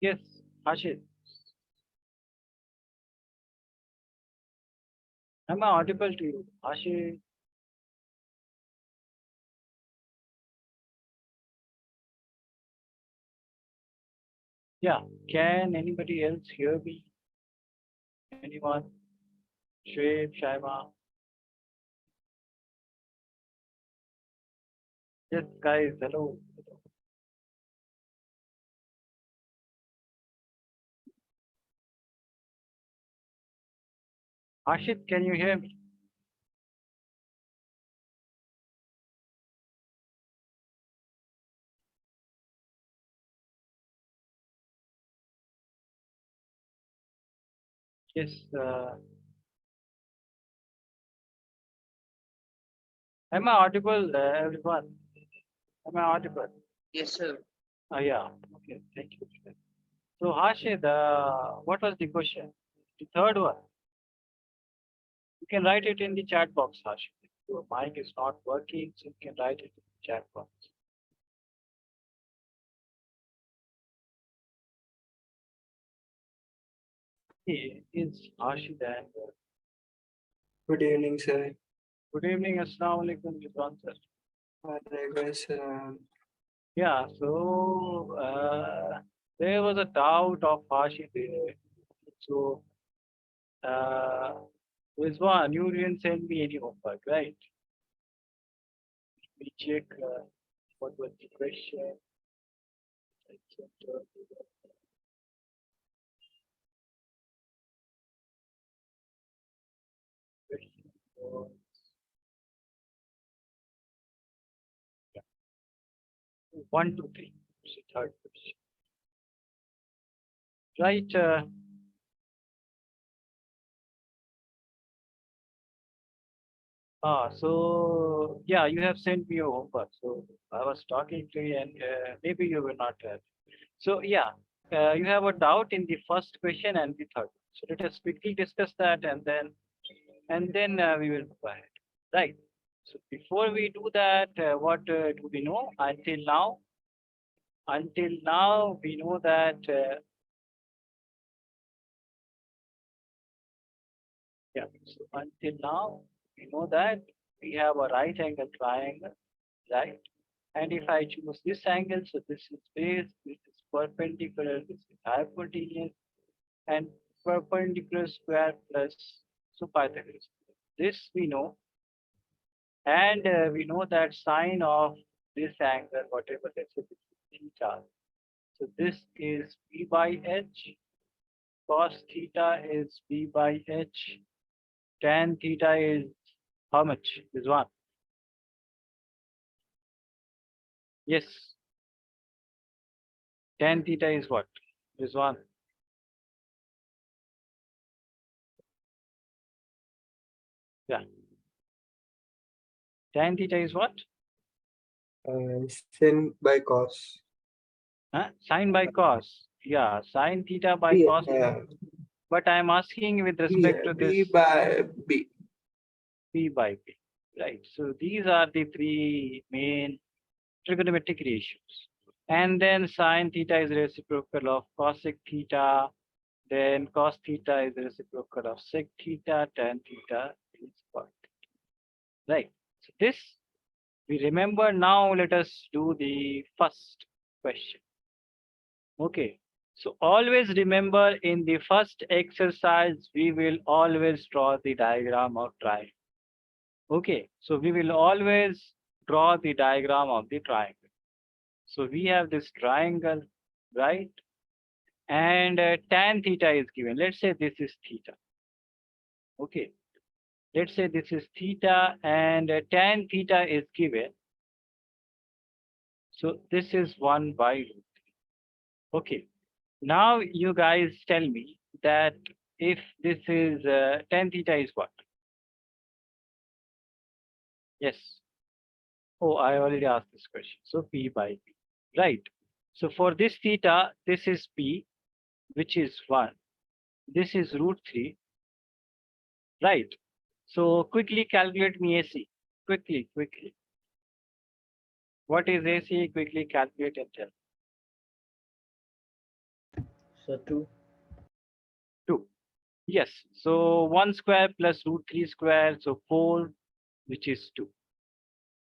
Yes, Ashit. Am I audible to you? Ashit. Yeah. Can anybody else hear me? Anyone? Shrev, Shaima? Yes, guys. Hello. Ashit, can you hear me? Yes. Am I audible, everyone? Am I audible? Yes, sir. Yeah. Okay. Thank you. So, Ashit, what was the question? The third one. You can write it in the chat box, Ashit. If your mic is not working, so you can write it in the chat box. He is Ashit and Good evening, sir. good evening. Assalamu alaikum, Rizwan sir. Alaikum salam. Yeah, so there was a doubt of Ashit there. So, uh, Rizwan, you didn't send me any homework, right? We check what was the question. Question was, yeah, 1, 2, 3. It's the third question. Right. So yeah, you have sent me your homework. So I was talking to you, and maybe you were not there. So yeah, you have a doubt in the first question and the third. So let us quickly discuss that, and then we will go ahead. Right. So before we do that, what do we know until now? Until now, we know that yeah. So until now, we know that we have a right angle triangle, right? And if I choose this angle, so this is base, this is perpendicular, this is hypotenuse, and perpendicular square plus so Pythagoras. This we know, and we know that sine of this angle, whatever let's say this is theta. So this is b by h. Cos theta is b by h. Tan theta is how much? Is one. Yes. Tan theta is what? Is one. Yeah. Tan theta is what? Sin by cos. Huh? Sine by cos. Yeah, sine theta by B, cos. But I'm asking with respect to this B by B. P by P. Right. So these are the three main trigonometric ratios. And then sine theta is reciprocal of cosec theta. Then cos theta is reciprocal of sec theta. Tan theta is cot. Right. So this we remember. Now let us do the first question. Okay. So always remember in the first exercise, we will always draw the diagram of triangle. Okay. So we will always draw the diagram of the triangle. So we have this triangle, right? And tan theta is given. Let's say this is theta. Okay. Let's say this is theta and tan theta is given. So this is 1 by root. Okay. Now you guys tell me that if this is tan theta is what? Yes. Oh, I already asked this question. So P by P, right? So for this theta, this is P, which is 1. This is root 3, right? So quickly calculate me AC. Quickly, quickly. What is AC? Quickly calculate and tell. So 2. 2. Yes. So 1 square plus root 3 square. So 4, which is 2.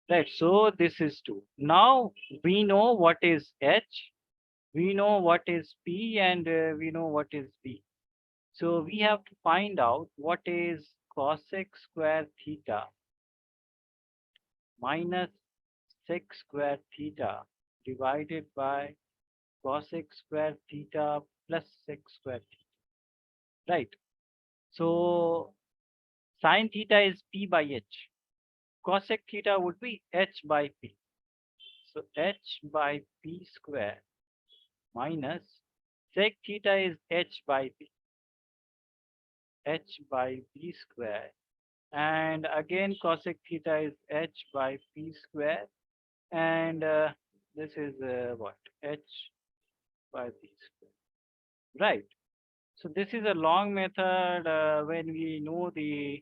Right. So this is 2. Now we know what is h, we know what is p, and we know what is b. So we have to find out what is cosec square theta minus sec square theta divided by cosec square theta plus sec square theta. Right. So sin theta is p by h. Cosec theta would be h by p. So h by p square minus sec theta is h by p. H by p square. And again cosec theta is h by p square. And this is what? H by p square. Right. So this is a long method when we know the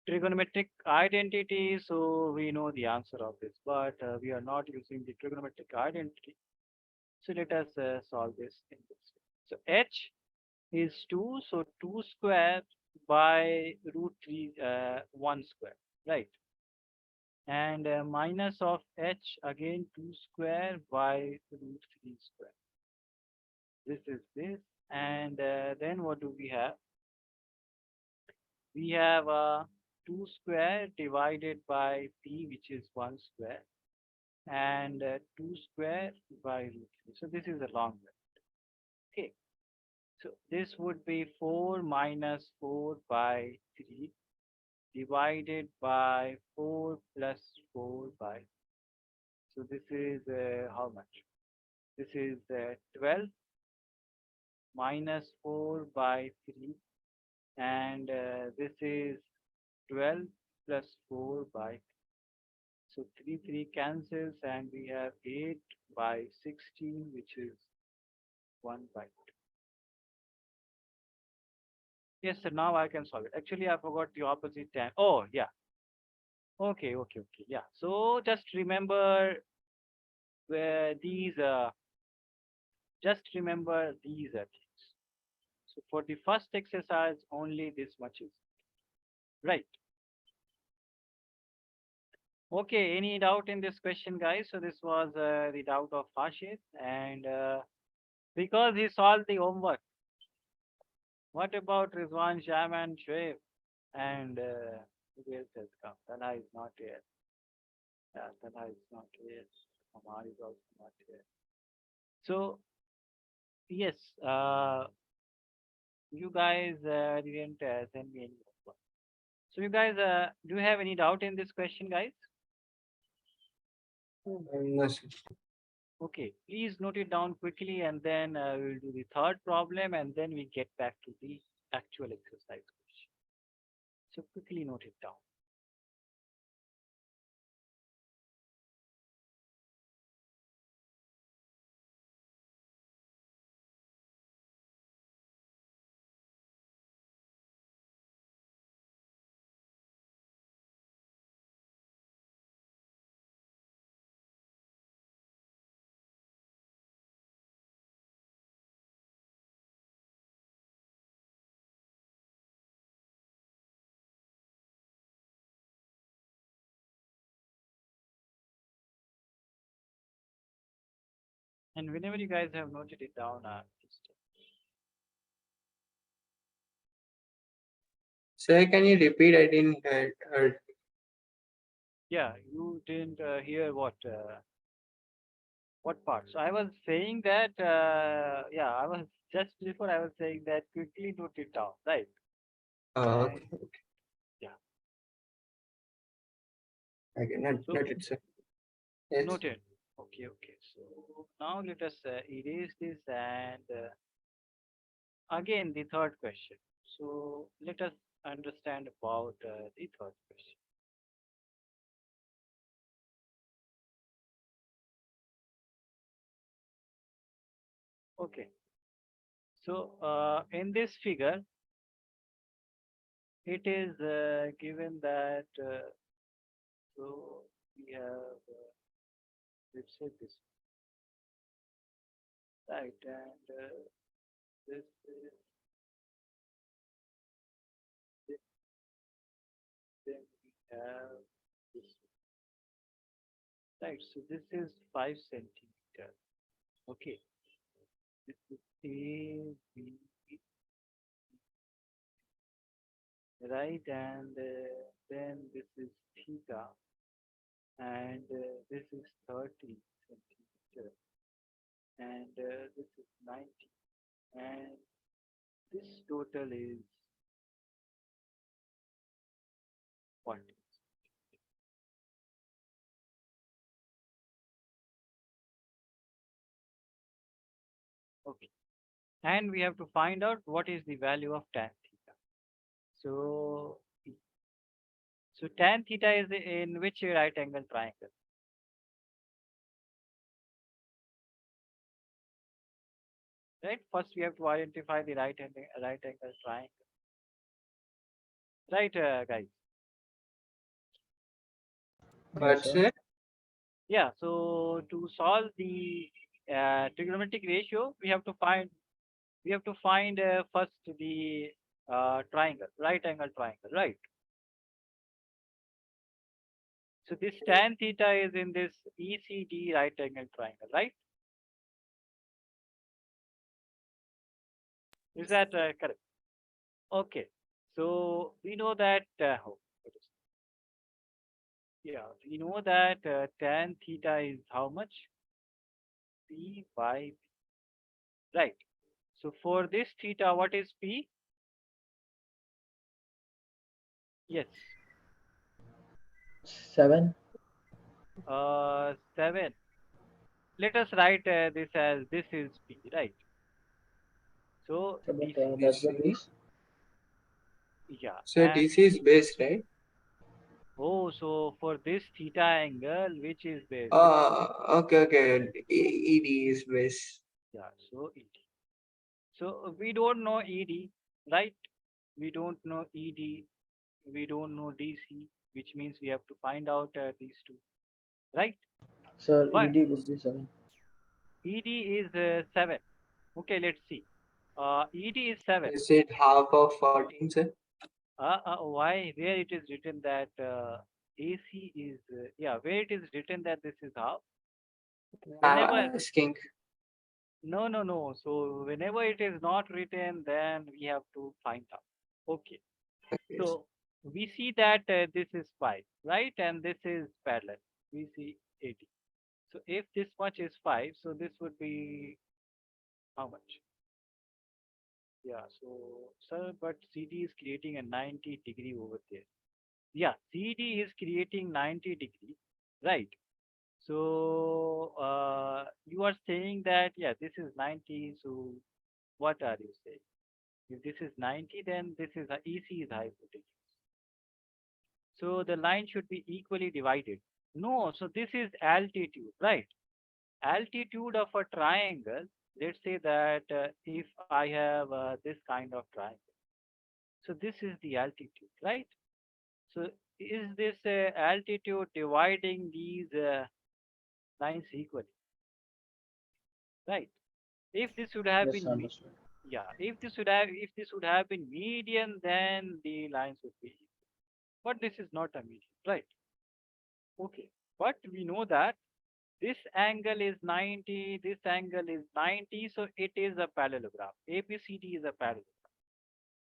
trigonometric identity, so we know the answer of this, but we are not using the trigonometric identity. So let us solve this in this way. So h is 2, so 2 square by root 3, 1 square, right? And minus of h again 2 square by root 3 square. This is this, and then what do we have? We have 2 square divided by p, which is 1 square, and 2 square by root 3. So this is a long way. Okay. So this would be 4 minus 4 by 3 divided by 4 plus 4 by. So this is how much? This is 12 minus 4 by 3, and this is 12 plus 4 by. So 3 cancels, and we have 8 by 16, which is 1 by 2. Yes, sir. Now I can solve it. Actually, I forgot the opposite time. Oh, yeah. Okay, okay, okay. Yeah. So just remember where these, just remember these things. So for the first exercise, only this much is right. Okay, any doubt in this question, guys? So this was the doubt of Hashid, and because he solved the homework. What about Rizwan, Sham, and Shoaib? And who else has come? Tana is not here. Yeah, Tana is not here. Amar is also not here. So yes, you guys didn't send me any homework. So you guys, do you have any doubt in this question, guys? No, sir. Okay, please note it down quickly, and then we'll do the third problem, and then we get back to the actual exercise question. So quickly note it down. And whenever you guys have noted it down, just Sir, can you repeat? I didn't heard. yeah, you didn't hear what part. So I was saying that yeah, I was just before I was saying that quickly note it down, right? And Okay. yeah, Okay. Not so noted, sir. Yes. noted. Okay, okay. So now let us erase this and again the third question. So let us understand about the third question. Okay. So in this figure, it is given that so we have let's say this right, and this is this, then we have this, right? So this is 5 centimeter. Okay, this is A, B, right? And then this is theta, and this is 30 centimeter, and this is 90, and this total is what? Okay, and we have to find out what is the value of tan theta. So, so tan theta is in which right angle triangle? Right. First, we have to identify the right angle triangle. Right, guys. But Yes, sir. sir, Yeah. So to solve the trigonometric ratio, we have to find first the triangle, right angle triangle, right? So this tan theta is in this ECD right angle triangle, right? Is that correct? Okay. So we know that. Oh, what is- yeah, we know that tan theta is how much? P by P, right? So for this theta, what is P? Yes, 7. 7. Let us write this as this is P, right? So So, but this, that's this the is, base. yeah, so and this is base, right? oh, so for this theta angle, which is base? Okay, okay. ED is base. Yeah, so ED. So we don't know ED, right? We don't know ED. We don't know DC, which means we have to find out these two, right? Sir, But ED would be 7. ED is 7. Okay, let's see. ED is 7. Is it half of 14, sir? Why? Where it is written that AC is, yeah, where it is written that this is half. Whenever, Asking. no, no, no. So whenever it is not written, then we have to find out. Okay. Yes. So we see that this is 5, right? And this is parallel. We see 80. So if this much is 5, so this would be how much? Yeah, so, sir, but CD is creating a 90-degree over there. Yeah, CD is creating 90-degree, right? So you are saying that, yeah, this is 90. So what are you saying? If this is 90, then this is EC is hypotenuse. So the line should be equally divided. No, so this is altitude, right? Altitude of a triangle. Let's say that if I have this kind of triangle, so this is the altitude, right? So is this altitude dividing these lines equally, right? If this would have Yes, been, understood. yeah, if this would have been median, then the lines would be equal. But this is not a median, right? Okay. But we know that this angle is 90, this angle is 90, so it is a parallelogram. ABCD is a parallelogram,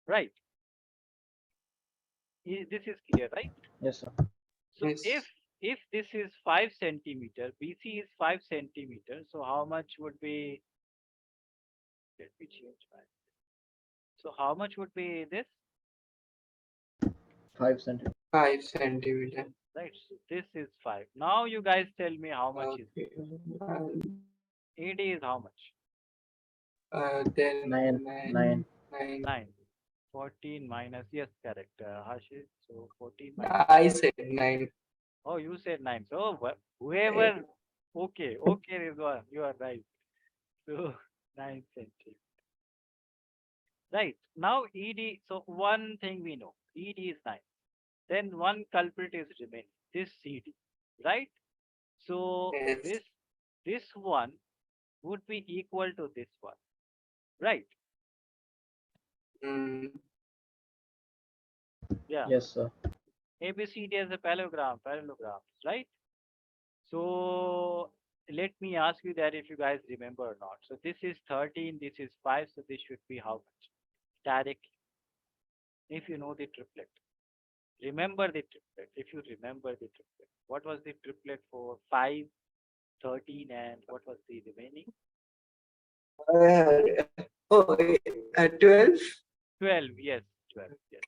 right? This is clear, right? Yes, sir. So Yes. if this is 5 centimeter, BC is 5 centimeter, so how much would be, let me change my, so how much would be this, 5 centimeters. 5 centimeter. right? So this is 5. Now you guys tell me how much is Okay. Uh, AD is how much? then 9. 9. 9. 9. 14 minus, yes, correct, Hashish. So 14 minus, I said 9. oh, you said 9. So Eh, whoever, okay, okay, Rizwan, you are right. So 9 centimeters. Right. Now ED, so one thing we know, ED is 9. Then one culprit is remaining, this CD, right? So Yes. this one would be equal to this one, right? Mm, Yeah. Yes, sir. ABCD as a parallelograms, right? So let me ask you that if you guys remember or not. So this is 13, this is 5, so this should be how much? Directly, if you know the triplet. Remember the triplet, if you remember the triplet. What was the triplet for 5, 13, and what was the remaining? oh, 12? 12, yes, 12, yes.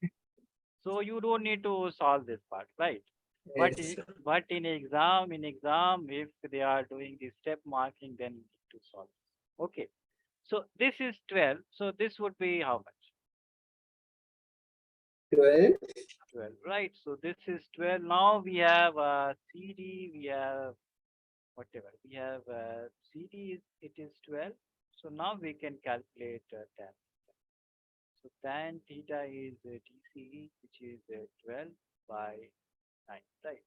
So you don't need to solve this part, right? But Yes. but in exam, if they are doing the step marking, then you need to solve. Okay. So this is 12. So this would be how much? 12? 12, right? So this is 12. Now we have CD, we have whatever. We have CD, it is 12. So now we can calculate tan. So tan theta is TCE, which is 12 by 9, right?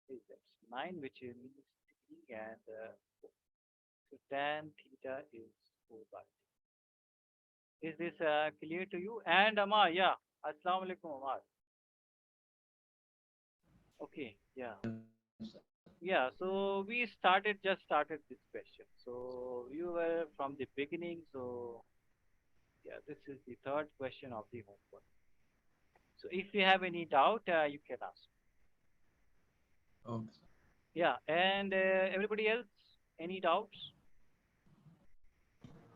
Is that 9, which is means degree, and so tan theta is 4 by. Is this clear to you? And Amar, yeah. Assalamu alaikum, Amar. Okay, yeah. Yeah, so we just started this question. So you were from the beginning. So yeah, this is the third question of the homework. So if you have any doubt, you can ask. Okay. Yeah, and everybody else, any doubts?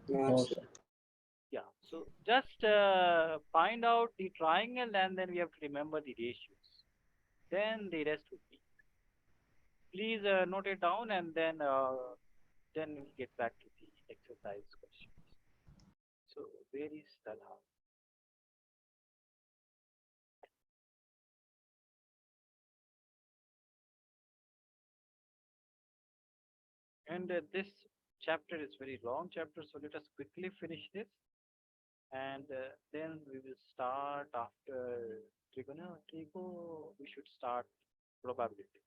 No, No, sir. sir. Yeah, so just find out the triangle and then we have to remember the ratios. Then the rest would be. Please note it down and then we'll get back to the exercise questions. So where is Talha? And this chapter is very long chapter, so let us quickly finish this, and then we will start after trigo. We should start probability.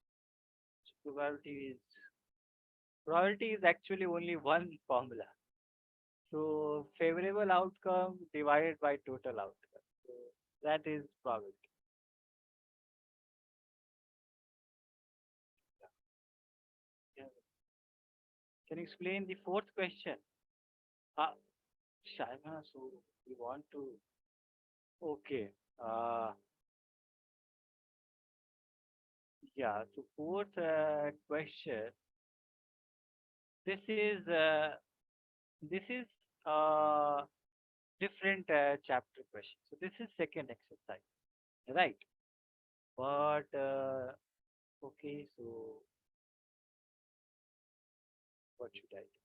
So probability is actually only one formula. So favorable outcome divided by total outcome. So that is probability. Yeah. Can you explain the fourth question? Uh, Shaima, so we want to. Okay. Yeah. So fourth question. This is uh different chapter question. So this is second exercise, right? But okay. So what should I do?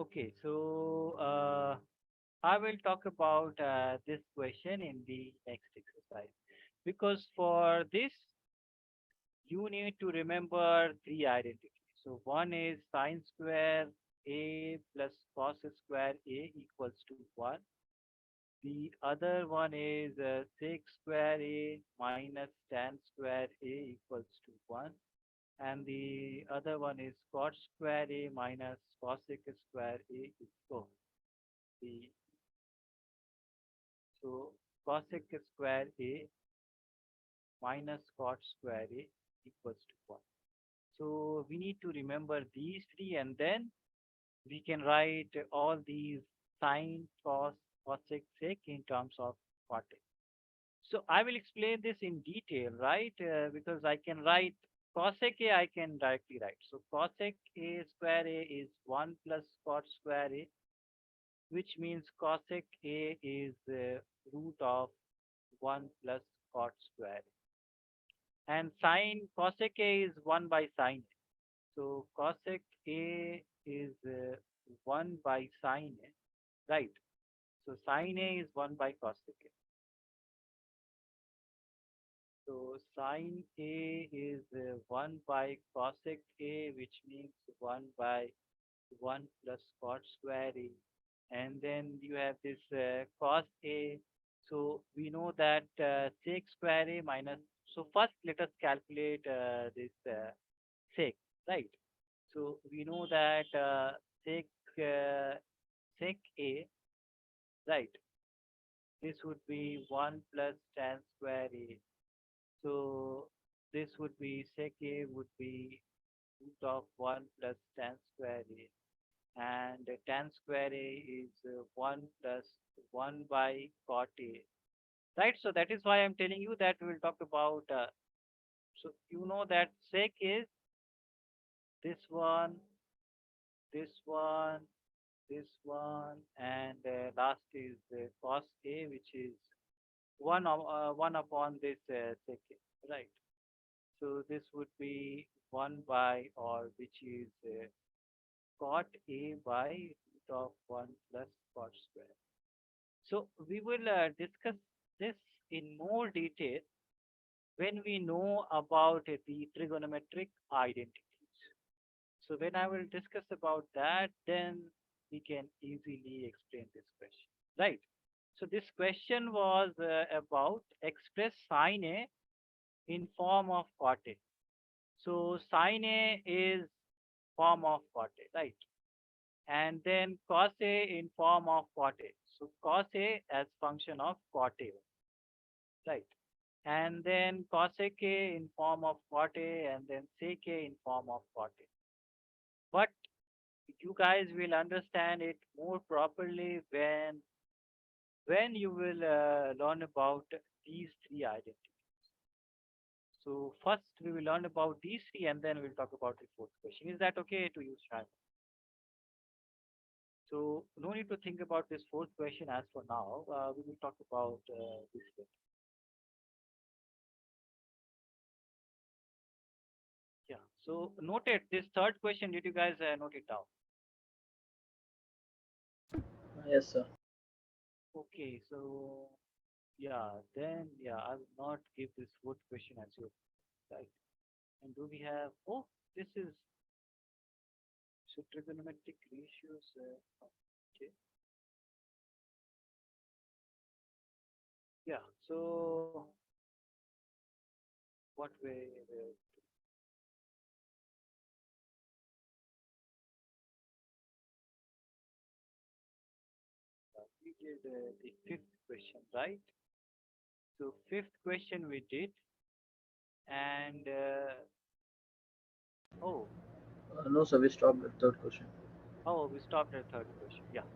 Okay. So I will talk about this question in the next exercise because for this you need to remember three identities. So one is sine square a plus cos square a equals to 1. The other one is sec square a minus tan square a equals to 1. And the other one is cot square a minus cosec square a equals the so cosec square a minus cot square a equals to 1. So we need to remember these three, and then we can write all these sine, cos, cosec, sec in terms of cot. So I will explain this in detail, right? Because I can write cosec A, I can directly write. So cosec A square A is 1 plus cot square A, which means cosec A is root of 1 plus cot square A. And sine cosec A is 1 by sine A. So cosec A is 1 by sine A, right? So sine A is 1 by cosec A. So sine A is 1 by cosec A, which means 1 by 1 plus cot square A. And then you have this cos A. So we know that sec square A minus. So first let us calculate this sec, right? So we know that sec, sec A. right? This would be 1 plus tan square A. So this would be sec A would be root of 1 plus tan square A. And tan square A is 1 plus 1 by cot A. Right? So that is why I'm telling you that we'll talk about, so you know that sec is this one, this one, this one, and last is cos A, which is 1 upon this sec A, right? So this would be 1 by, or which is cot A by root of 1 plus cot square. So we will discuss this in more detail when we know about the trigonometric identities. So when I will discuss about that, then we can easily explain this question, right? So this question was about express sine A in form of cot A. So sine A is form of cot A, right? And then cos A in form of cot A. So cos A as function of cot A, right? And then cosec A in form of cot A, and then sec A in form of cot A. But you guys will understand it more properly when you will learn about these three identities. So first we will learn about these three, and then we'll talk about the fourth question. Is that okay to you, Shai? So no need to think about this fourth question as for now. We will talk about this later. Yeah. So noted this third question. Did you guys note it down? Yes, sir. Okay. So yeah, then yeah, I will not give this fourth question as your right. And do we have? Oh, this is so trigonometric ratios. Okay. Yeah. So what way? We did the fifth question, right? So fifth question we did, and oh, No, sir. We stopped at third question. oh, we stopped at third question. Yeah.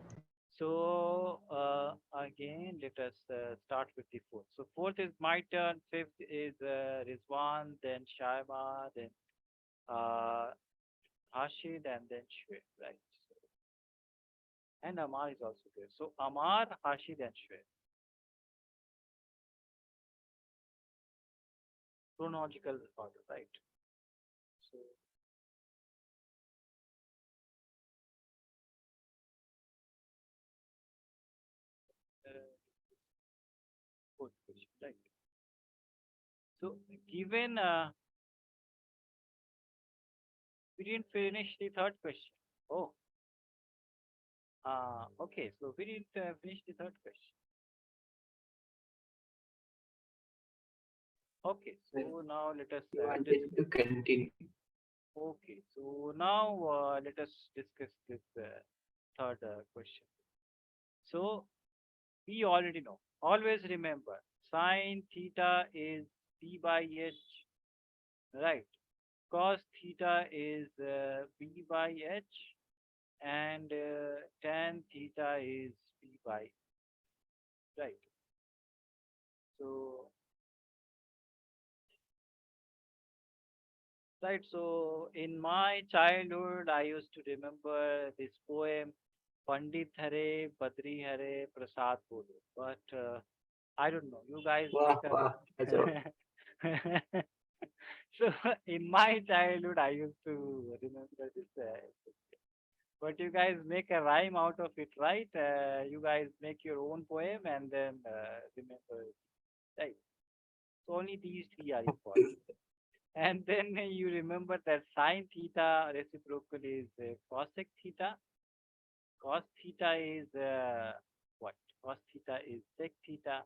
So again, let us start with the fourth. So fourth is my turn. Fifth is Rizwan, then Shaima, then uh, Hashid, and then Shweb, right? So, and Amar is also there. So Amar, Hashid, and Shweb. Chronological order, right? So uh, fourth question, right? So given we didn't finish the third question. Oh, okay. So we didn't finish the third question. Okay. So now let us You discuss. wanted to continue. Okay, so now let us discuss this third question. So we already know. Always remember, sine theta is p by h, right? Cos theta is b by h, and tan theta is p by, right? So right. So in my childhood, I used to remember this poem, Pandit Hare, Badri Hare, Prasad Bolo. But I don't know. You guys Wow, make a. wow. That's all. So in my childhood, I used to remember this. But you guys make a rhyme out of it, right? You guys make your own poem and then remember it, right? So only these three are important. And then you remember that sine theta reciprocal is cosec theta. Cos theta is what? Cos theta is sec theta,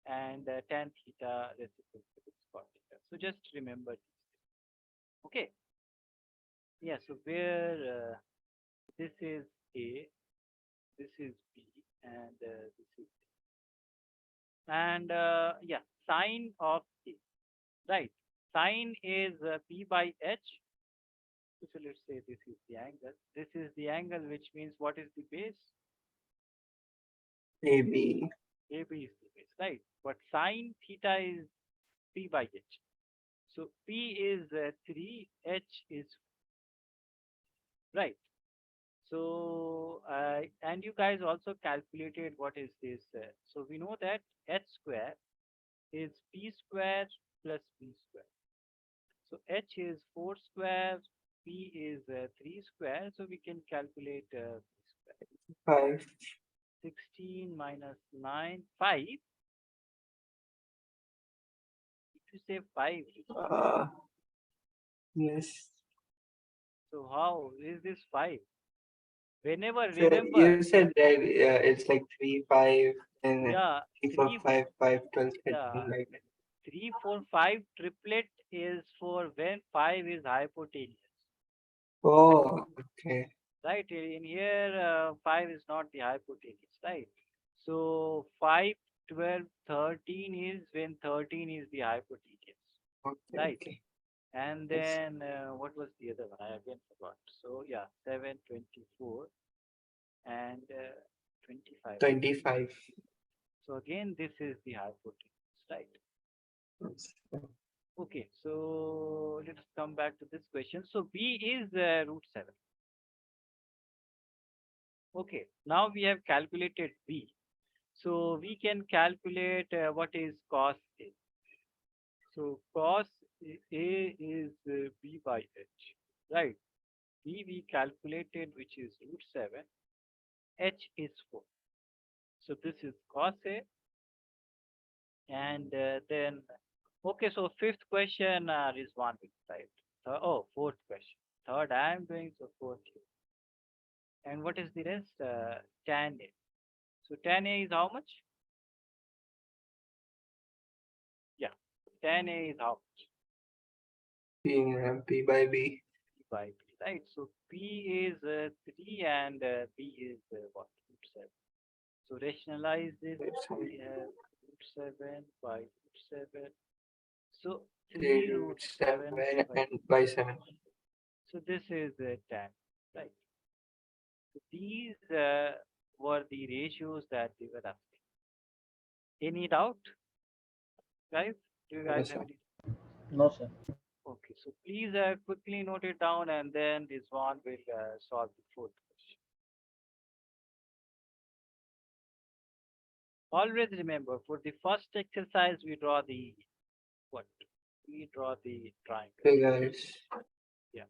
and tan theta reciprocal is cot theta. So just remember these. Okay. Yeah. So where this is A, this is B, and this is, and yeah, sine of A, right? Sine is P by H. So let's say this is the angle. This is the angle, which means what is the base? AB. AB is the base, right? But sine theta is P by H. So P is 3, H is right. So and you guys also calculated what is this. So we know that H square is P square plus B square. So H is 4 square, P is 3 square. So we can calculate P square. 5. 16 minus 9, 5. If you say 5, Yes. so how is this 5? Whenever, So remember, you said that it's like 3, 5, and yeah, 3, 4, 3, 5, 5, 12, yeah, 13, like that. 3, 4, 5 triplet is for when 5 is hypotenuse. Oh, okay. Right? In here, 5 is not the hypotenuse, right? So 5, 12, 13 is when 13 is the hypotenuse, Okay, right? okay. And Yes. then what was the other one? I again forgot. So yeah, 7, 24, and 25. 25. So again, this is the hypotenuse, right? Yes. Okay, so let us come back to this question. So B is root 7. Okay, now we have calculated B. So we can calculate what is cos A. So cos A is B by H, right? B we calculated, which is root 7. H is 4. So this is cos A. And then, okay, so fifth question is one with right. Oh, fourth question. Third I am doing, so fourth you. And what is the rest? Tan A. So tan A is how much? Yeah, tan A is how much? P by B. P by B, right? So P is 3 and B is what? Root 7. So rationalize this. That's We have root 7 by root 7. So 3 3 root root 7 7 by. and by 7. So this is tan, right? So these were the ratios that they were asking. Any doubt, guys? Do you guys Yes, have sir. any? No, sir. Okay, so please quickly note it down, and then this one will solve the fourth question. Always remember, for the first exercise, we draw the what? We draw the triangle. Figures. Yeah.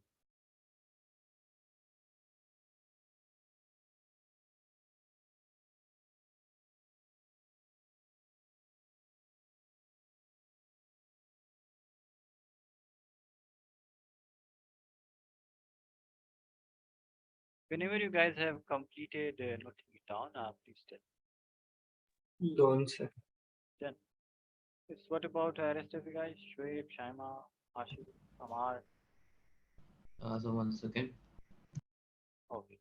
Whenever you guys have completed noting it down, please tell. Don't, sir. Then, yes, what about rest of you guys? Shoaib, Shaima, Ashif, Amar. So 1 second. Okay.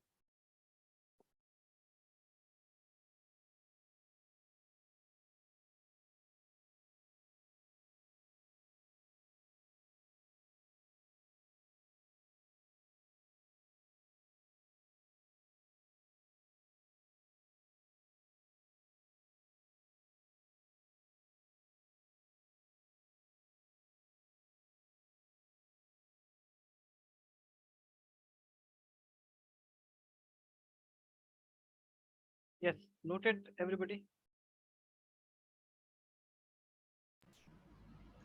Yes, noted everybody.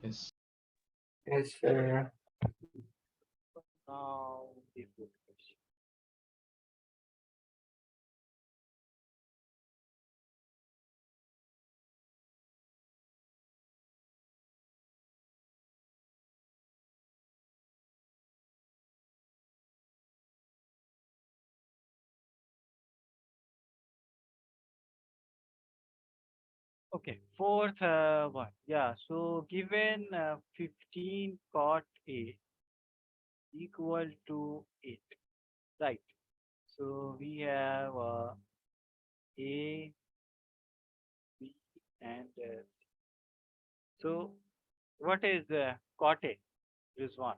Yes. Yes, sir. Now the fourth question. Okay, fourth one. Yeah, so given 15 cot A equal to 8, right? So we have A, B, and so what is cot A? Rizwan.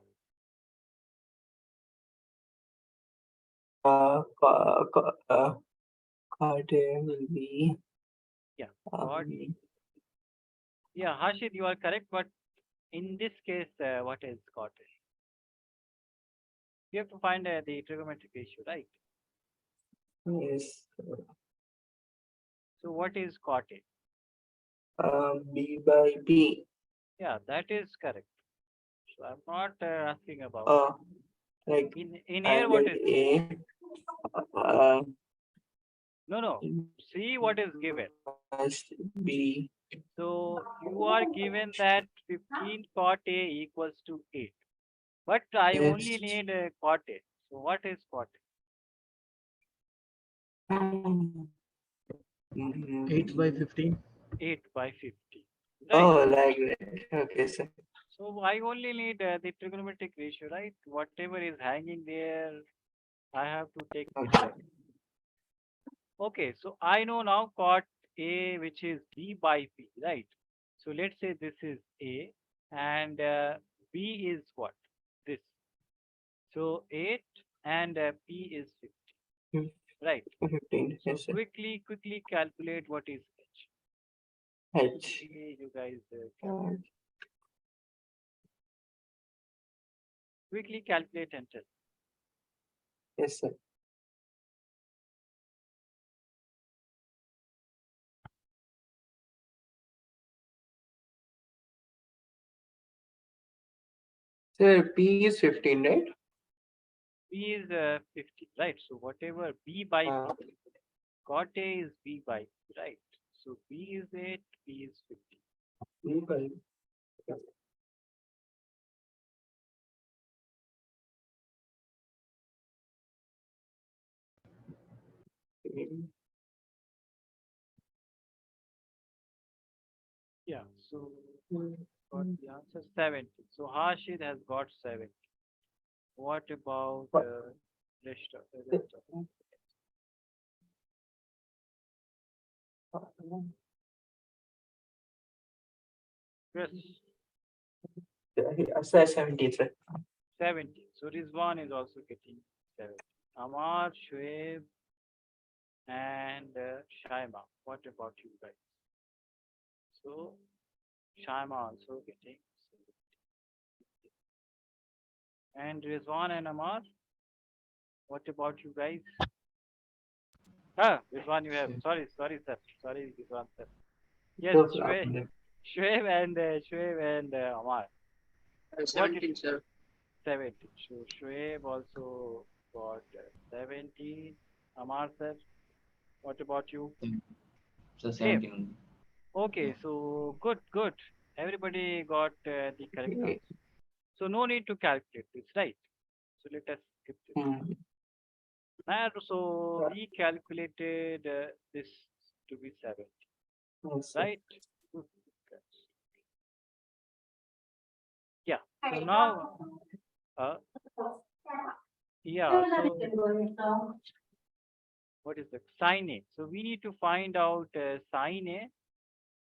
Card will be Yeah, cot. um, Yeah, Hashid, you are correct, but in this case, what is cot A? You have to find the trigonometric ratio, right? yes, So what is cot A? B by B. Yeah, that is correct. So I'm not asking about Like in I here. What get is A. Uh, no? See what is given. must be So you are given that 15 cot A equals to 8. But I only yes. need cot A. So what is cot Mm, 8 by 15. A? 8 by 50. Right. Oh, like that. Okay, sir. So I only need the trigonometric ratio, right? Whatever is hanging there, I have to take it. Okay. Okay, so I know now cot A, which is B by P, right? So let's say this is A and B is what? This. So 8 and P is 50, Mm, right? 15. So Yes, sir. quickly calculate what is H. H. You guys quickly calculate and tell. Yes, sir. Sir, P is 15, right? B is 50, right? So whatever B by Uh, P, cot A is B by P, right? So B is 8, P is 50. B by P. Yeah, so got the answer 70. So Hashid has got 70. What about rest of Chris? Sir, 70, sir. 70. So Rizwan is also getting 70. Amar, Shoaib, and Shaima. What about you guys? So Shaima also getting 70. And Rizwan and Amar, what about you guys? Ah, Rizwan, you have. Sorry, sir. Sorry, Rizwan, sir. Yes, No Shoaib, problem. Shoaib and Amar. What is 17, sir. 70? So Shoaib also got 70. Amar, sir, what about you? So Same. 17. Okay, so good. Everybody got the correct answer. So no need to calculate this, right? So let us skip this. Hmm. And so we calculated this to be 70, Yes, sir. right? Good. Yeah. So now, uh, yeah. So what is the sine A? So we need to find out sine A,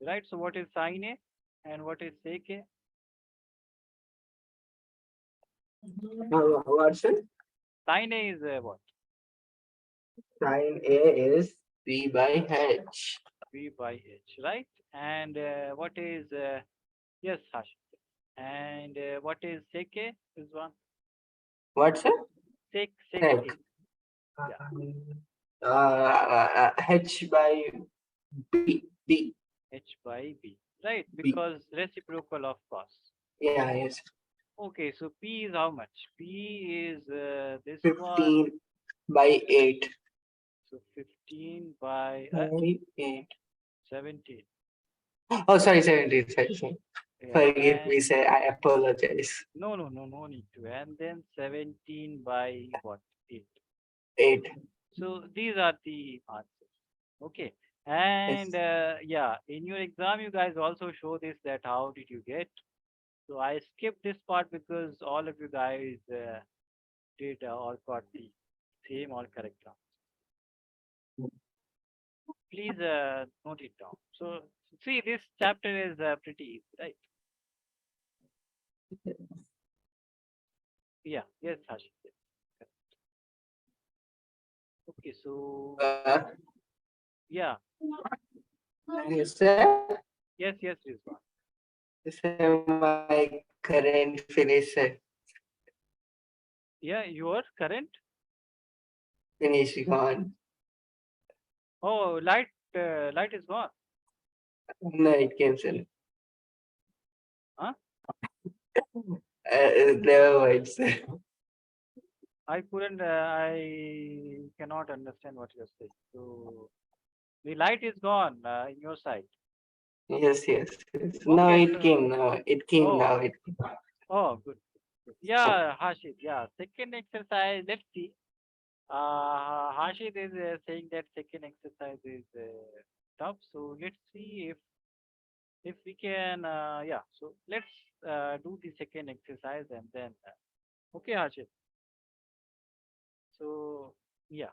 right? So what is sine A and what is sec A? What's it? Sine A is what? Sin A is B by H. V by H, right? And what is yes, Hash. And what is sec A? Is one What's it? sec Sec. A. Yeah, H by B. H by B, right? B. Because reciprocal of cos. Yeah, yes. Okay, so P is how much? P is this one. 15 by 8. So 15 by By 8. 17. Oh, sorry, 17. Sorry. Yeah, Forgive and me, sir. I apologize. no need to. And then 17 by what? 8. 8. So these are the answers. Okay. Yes. And yeah, in your exam, you guys also show this that how did you get? So I skipped this part because all of you guys did or got the same or correct answer. Please note it down. So see, this chapter is pretty easy, right? Yeah. Yes, Hashim. Yes. Okay. So Uh, yeah. yes, sir. Yes. Yes, Rizwan. Sir, my current finish, sir. Yeah. Your current. Finish gone. Oh, light is gone. No, it came, sir. Huh? Never mind, sir. I couldn't. I cannot understand what you're saying. So the light is gone in your side. Yes, yes, yes. Now Okay. it So came. Now it came. oh, Now it. oh, good. Good. Yeah, Hashid. Yeah. Second exercise. Let's see. Hashid is saying that second exercise is tough. So let's see if we can. Yeah. So let's do the second exercise and then. Okay, Hashid. So yeah.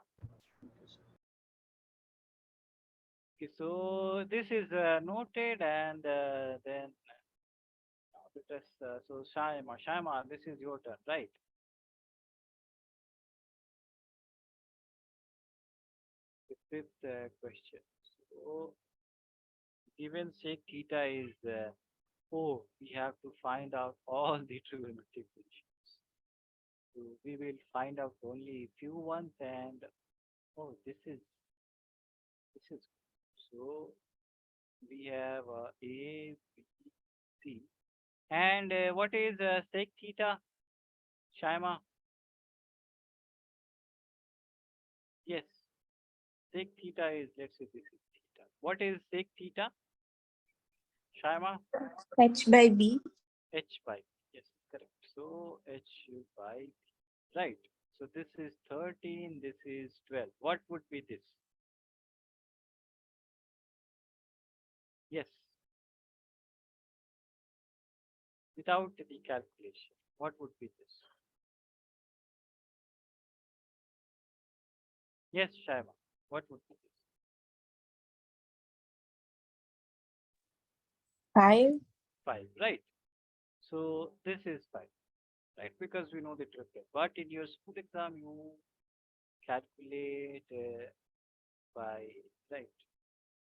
Okay, so this is noted and then let us, so Shaima, this is your turn, right? The fifth question. So given sec theta is, oh, we have to find out all the trigonometric ratios. So we will find out only few ones and, oh, this is, so we have A, B, C. And what is sec theta, Shaima? Yes. Sec theta is, let's say this is theta. What is sec theta, Shaima? H by B. H by, yes, correct. So H by, right. So this is 13, this is 12. What would be this? Yes, without the calculation. What would be this? Yes, Shaima. What would be this? 5. 5, right? So this is 5, right? Because we know the triplet. But in your school exam, you calculate by, right?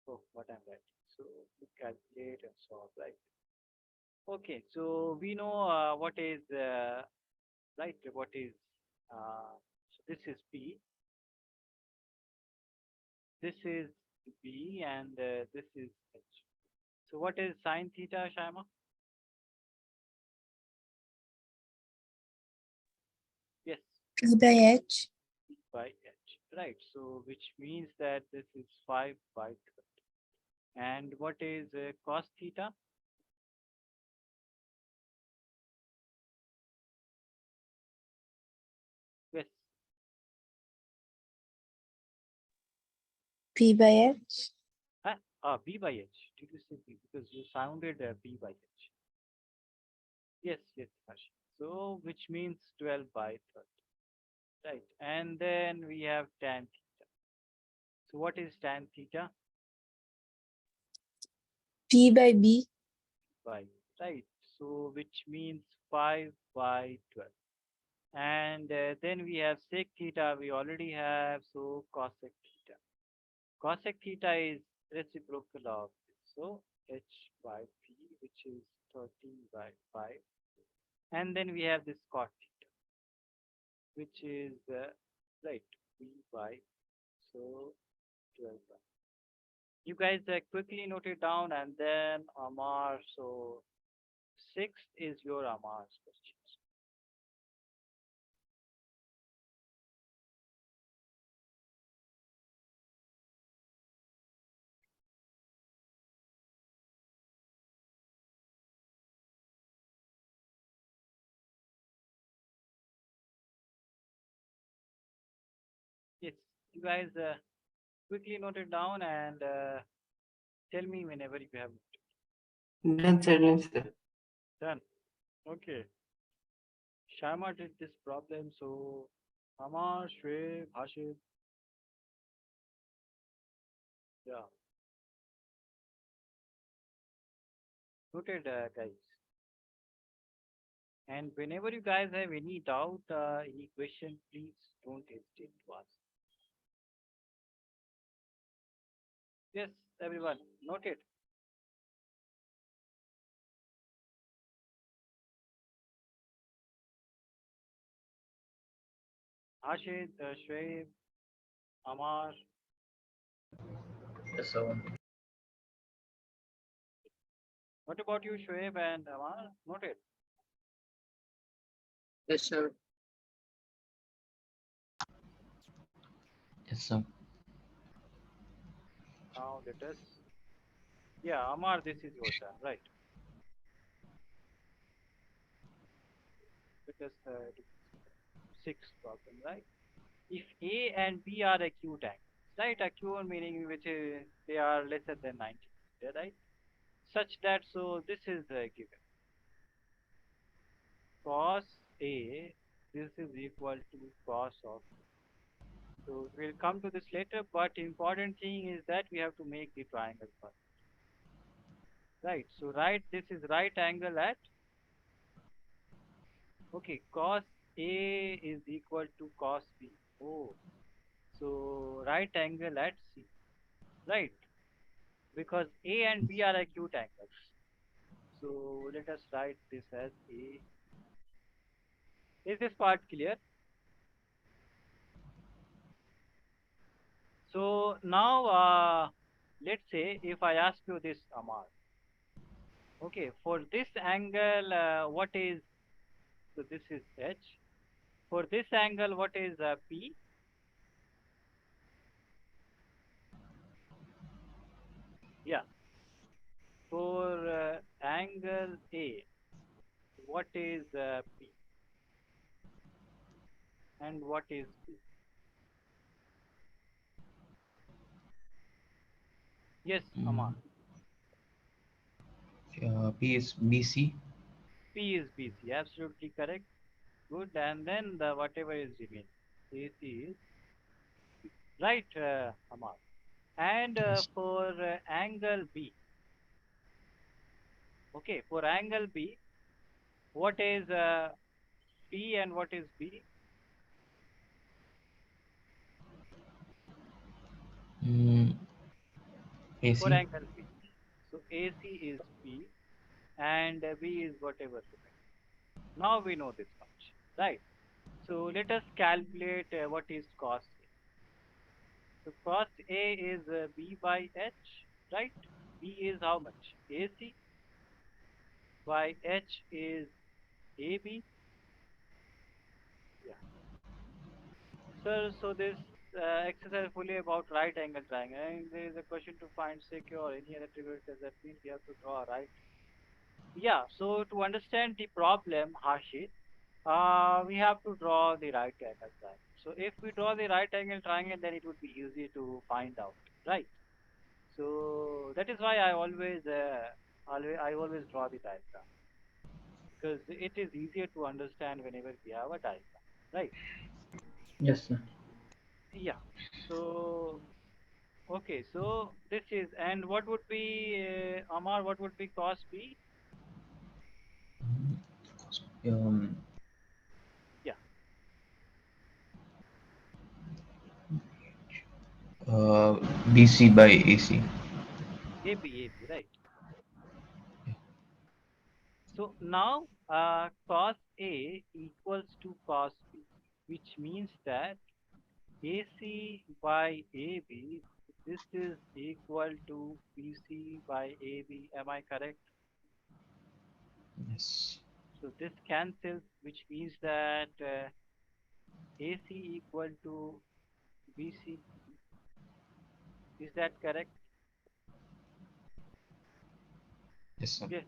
Oh, what I'm writing. So you calculate and solve, right? Okay, so we know what is right. What is so this is B, this is B, and this is H. So what is sine theta, Shama? Yes, P by H. by H. Right. So which means that this is 5 by 30. And what is cos theta? Yes. P by H. B by H. Did you say B? Because you sounded B by H. Yes, yes, Harsh. So which means 12 by 30. Right. And then we have tan theta. So what is tan theta? P by B. By, right. So which means 5 by 12. And then we have sec theta. We already have, so cosec theta. Cosec theta is reciprocal of this. So h by p, which is 13 by 5. And then we have this cot theta, which is right, p by, so 12 by. You guys quickly note it down and then Amar. So sixth is your Amar's questions. Yes, you guys quickly note it down and tell me whenever you have Done, sir. Done, sir. done. Okay. Shama did this problem, so Amar, Shwe, Bhashit, Yeah. Noted, guys. And whenever you guys have any doubt, any question, please don't hesitate to ask. Yes, everyone, noted. Ashid, Shoaib, Amar. Yes, sir. What about you, Shoaib and Amar? Noted. Yes, sir. Yes, sir. Now let us. Yeah, Amar, this is your turn, right? Let us do sixth problem, right? If A and B are acute angles, right? Acute meaning which is they are lesser than 90, right? Such that so this is given. Cos A, this is equal to cos of. So we'll come to this later, but important thing is that we have to make the triangle first. Right. So right, this is right angle at. Okay, cos A is equal to cos B. Oh, so right angle at C. Right. Because A and B are acute angles. So let us write this as A. Is this part clear? So now let's say if I ask you this, Amar. Okay, for this angle, what is, so this is H. For this angle, what is P? Yeah. For angle A, what is P? And what is P? Yes, Amar. P is BC. P is BC. Absolutely correct. Good. And then the whatever is remaining. AC is right, Amar. And Yes. for angle B, okay, for angle B, what is P and what is B? Mm, For AC. angle B. So AC is P and B is whatever remaining. Now we know this much, right? So let us calculate what is cos A. So cos A is B by H, right? B is how much? AC by H is AB. Yeah. So this exercise is fully about right angle triangle. And there is a question to find sec or any other trigonometry. That means we have to draw a right. Yeah. So to understand the problem, Harshit, we have to draw the right angle triangle. So if we draw the right angle triangle, then it would be easy to find out, right? So that is why I always draw the diagram because it is easier to understand whenever we have a diagram, right? Yes, sir. Yeah. So okay, so this is, and what would be Amar? What would be cos B? Um, Yeah, uh, BC by AC. AB, right? So now cos A equals to cos B, which means that AC by AB, this is equal to BC by AB. Am I correct? Yes. So this cancels, which means that AC equal to BC. Is that correct? Yes, sir. Yes.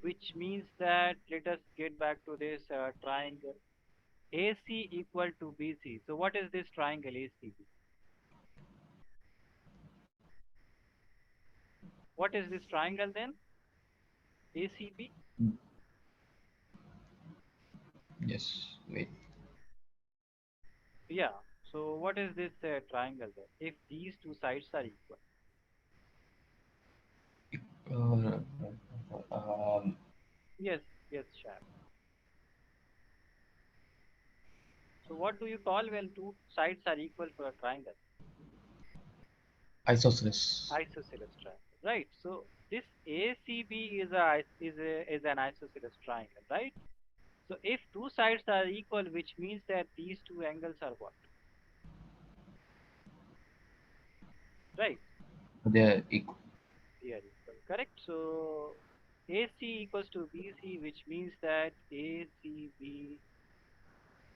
Which means that let us get back to this triangle. AC equal to BC. So what is this triangle ACB? What is this triangle then? ACB? Yes. Wait. Yeah. So what is this triangle then? If these two sides are equal. Um, Yes, yes, Shab. So what do you call when two sides are equal for a triangle? isosceles. Isosceles triangle, right? So this ACB is an isosceles triangle, right? So if two sides are equal, which means that these two angles are what? Right? They're equal. They are equal, correct? So AC equals to BC, which means that ACB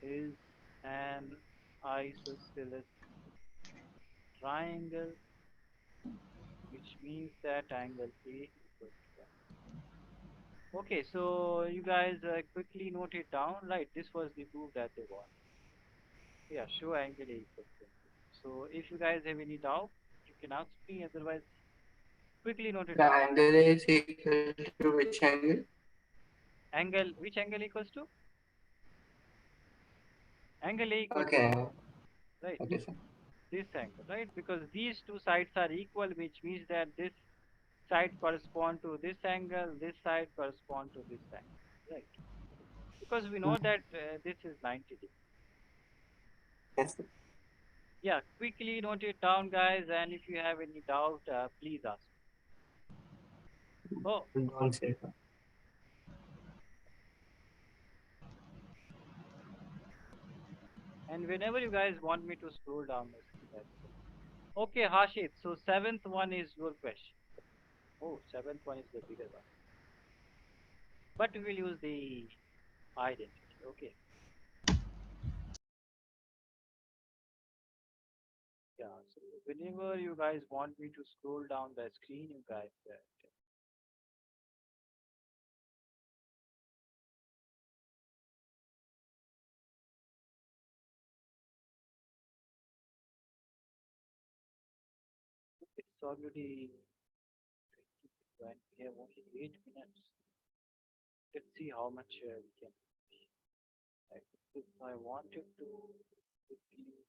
is an isosceles triangle, which means that angle A equals to that. Okay, so you guys quickly note it down, right? This was the proof that they want. Yeah, show angle A equals to. So if you guys have any doubt, you can ask me. Otherwise, quickly note it The down. angle is equal to which angle? Angle, which angle equals to? Angle A equals Okay. to, right? Okay, sir. This angle, right? Because these two sides are equal, which means that this side correspond to this angle, this side correspond to this angle, right? Because we know that this is 90 degrees. Yes, sir. Yeah, quickly note it down, guys, and if you have any doubt, please ask. Oh, Don't say that. and whenever you guys want me to scroll down the screen, that's it. Okay, Hashit, so seventh one is your question. Oh, seventh one is the bigger one. But we will use the identity, okay? Yeah, so whenever you guys want me to scroll down the screen, you guys it's already 20, we have only 8 minutes. Let's see how much we can. Like, if I wanted to quickly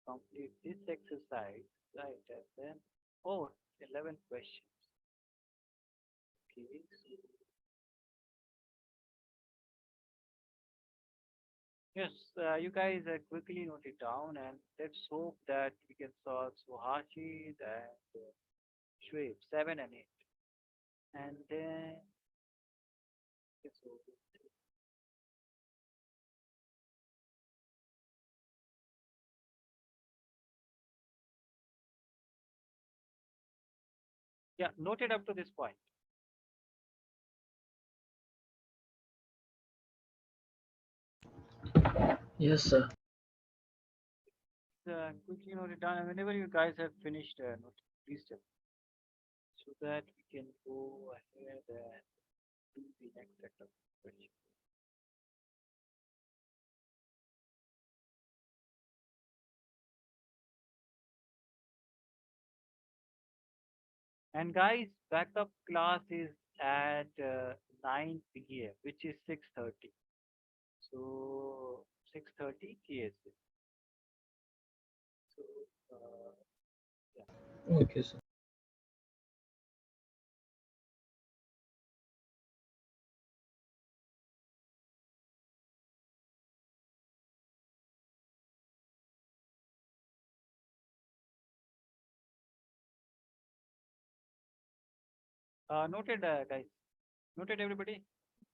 complete this exercise, right, and then, oh, 11 questions. Okay, so, yes, you guys quickly note it down and let's hope that we can solve Suhashi and Shweb, 7 and 8. And then, okay, so, yeah, noted up to this point. Yes, sir. Quickly note it down and whenever you guys have finished, note, please tell me so that we can go ahead and do the next set of questions. And guys, backup class is at 9 p.m., which is 6:30. So 6:30 KSA. So yeah. Okay, sir. Noted, guys. Noted, everybody.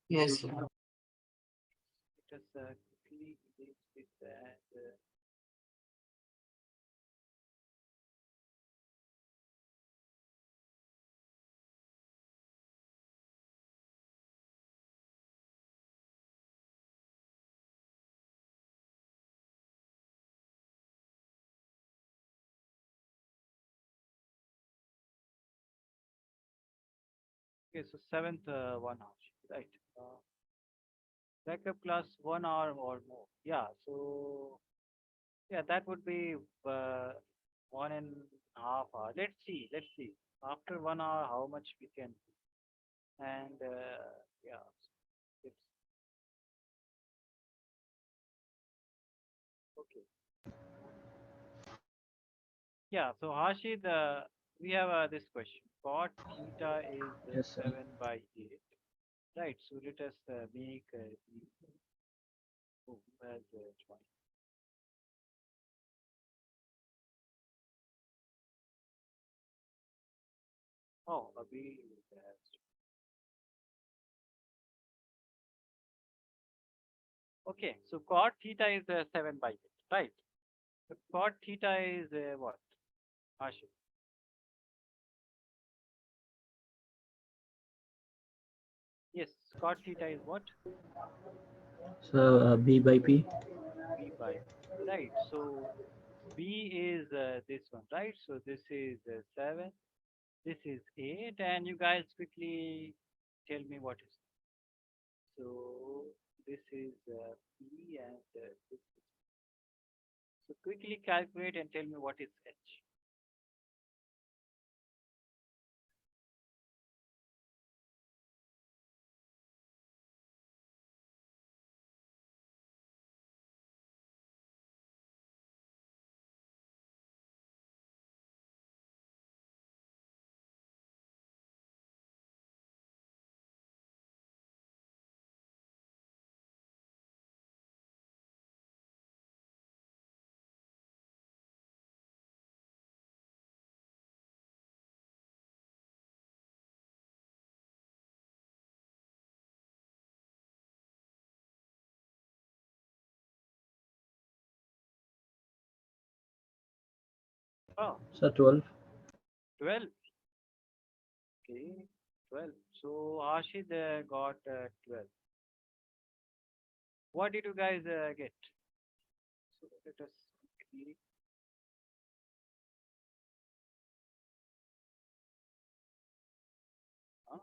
Yes, sir. Let us quickly erase this and okay. So seventh 1 hour, right? Backup class 1 hour or more. Yeah. So yeah, that would be 1.5 hour. Let's see. Let's see. After 1 hour, how much we can. And yeah, it's okay. Yeah. So Hashid, we have this question. cot theta is Yes, sir. 7/8. Right. So let us make as 20. Oh, Abhi has. Okay. So cot theta is 7/8. Right. So cot theta is what? Ashif. Yes. Cot theta is what? So B by P. B by P. Right. So B is this one, right? So this is 7. This is 8. And you guys quickly tell me what is. So this is P and this is. So quickly calculate and tell me what is H. Oh, So 12. 12. Okay, 12. So Ashid got 12. What did you guys get? So let us quickly. Huh?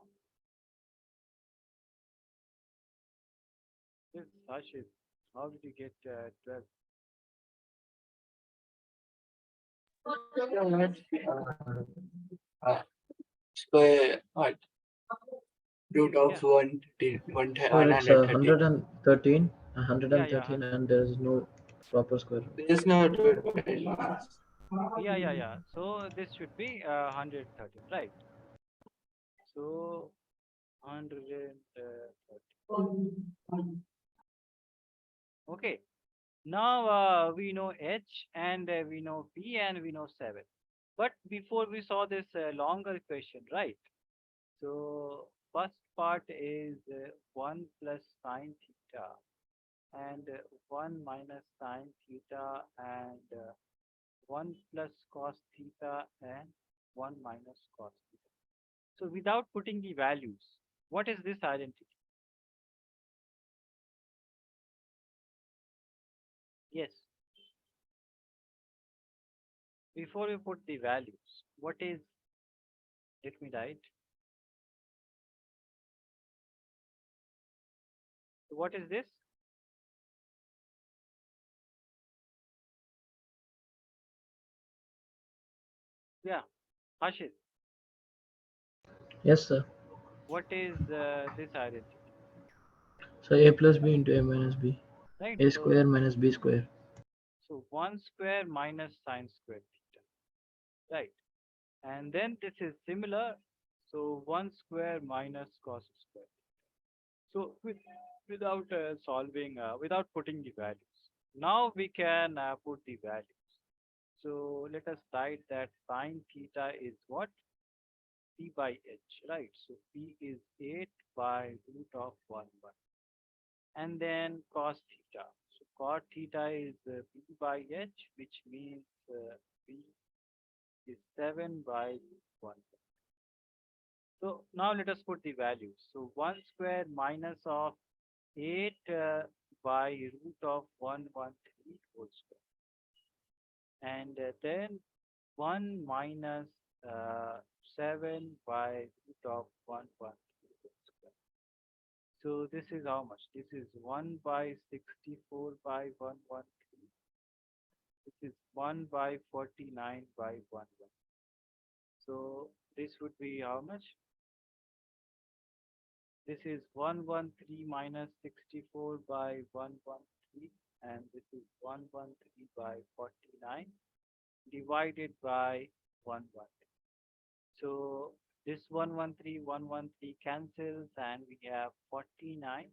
Yes, Ashid. How did you get 12? Uh, square root Yeah, of 1, So it's 130. 113, yeah, yeah, 113, and there is no proper square root. There is no root by yeah. So this should be 113, right? So 130. Okay. Now we know H and we know P and we know 7. But before we saw this longer question, right? So first part is 1 plus sine theta and 1 minus sine theta and 1 plus cos theta and 1 minus cos theta. So without putting the values, what is this identity? Yes. Before we put the values, what is, let me write. So what is this? Yeah, Hashid, Yes, sir. what is this identity? So A plus B into A minus B. Right. A So square minus B square. 1 square minus sine square theta. Right. And then this is similar. So 1 square minus cos square. So without solving, without putting the values. Now we can put the values. So let us write that sine theta is what? P by h, right? So P is 8 by root of 1 1. And then cos theta. So cot theta is P by h, which means P is 7 by 1. So now let us put the values. So 1 square minus of 8 by root of 113 whole square. And then 1 minus 7 by root of 113 whole square. So this is how much? This is 1 by 64 by 113. This is 1 by 49 by 1. So this would be how much? This is 113 minus 64 by 113, and this is 113 by 49 divided by 113. So This 113 cancels, and we have 49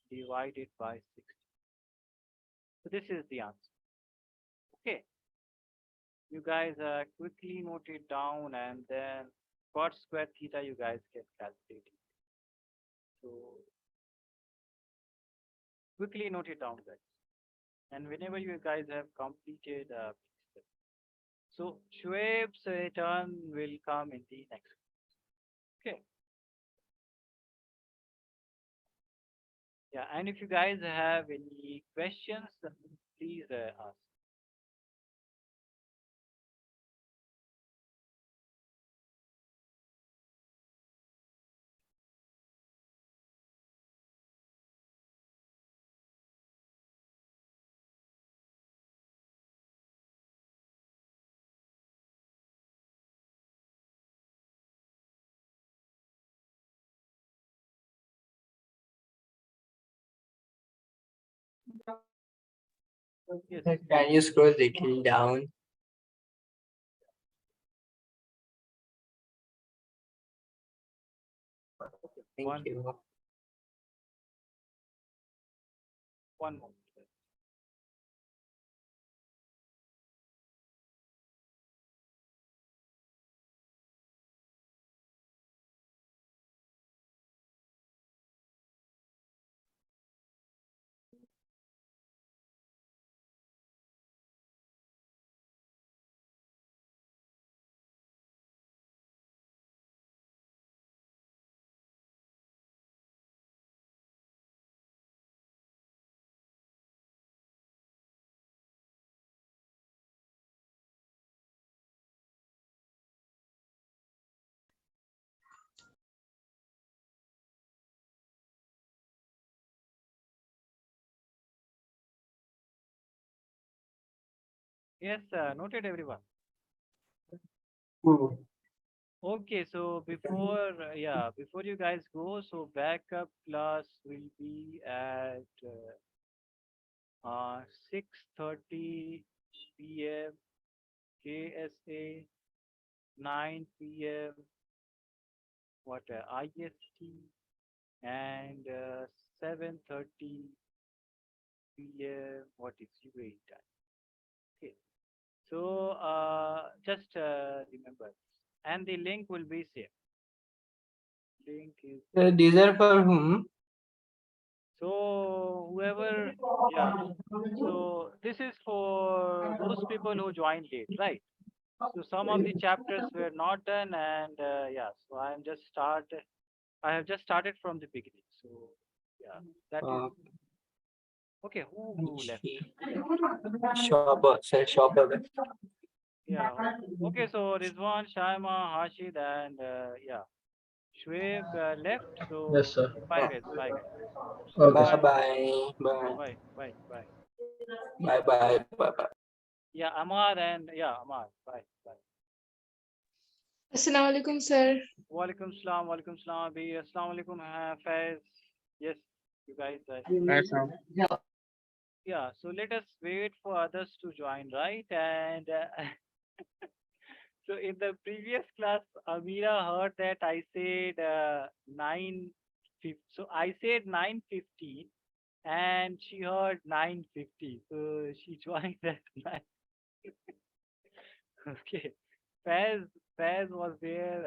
divided by 60. So this is the answer. Okay. You guys quickly note it down, and then cot square theta you guys can calculate it. So quickly note it down, guys. And whenever you guys have completed, so Shoaib's turn will come in the next. Okay. Yeah, and if you guys have any questions, please ask. Yes. Can you scroll little down? Thank One. you. One moment. Yes, noted everyone. Hmm. Okay, so before before you guys go, so backup class will be at 6:30 p.m. KSA, 9 p.m. what IST, and 7:30 p.m. what is UAE time. Okay, so just remember, and the link will be same. Link is These are for whom? so whoever, yeah. So this is for those people who joined late, right? So some of the chapters were not done, and yeah. So I have just started from the beginning. So yeah, that is Uh, okay. Who left? Shopper, sir, shopper. Yeah. Okay. So Rizwan, Shaima, Hashid, and yeah, Shweb left. So Yes, sir. bye guys. Bye guys. Okay, Bye sir. bye. Bye. Bye. Bye. Bye. Bye bye. Bye bye. Yeah, Amar and yeah, Amar. Bye. Bye. Assalamu alaikum, sir. Walaikum salam. Walaikum salam. Abhi. Assalamu alaikum, Faiz. Yes, you guys. Yeah. So let us wait for others to join, right? And so in the previous class, Amira heard that I said 9:50. So I said 9:15, and she heard 9:50. So she joined at 9. Okay. Faz was there.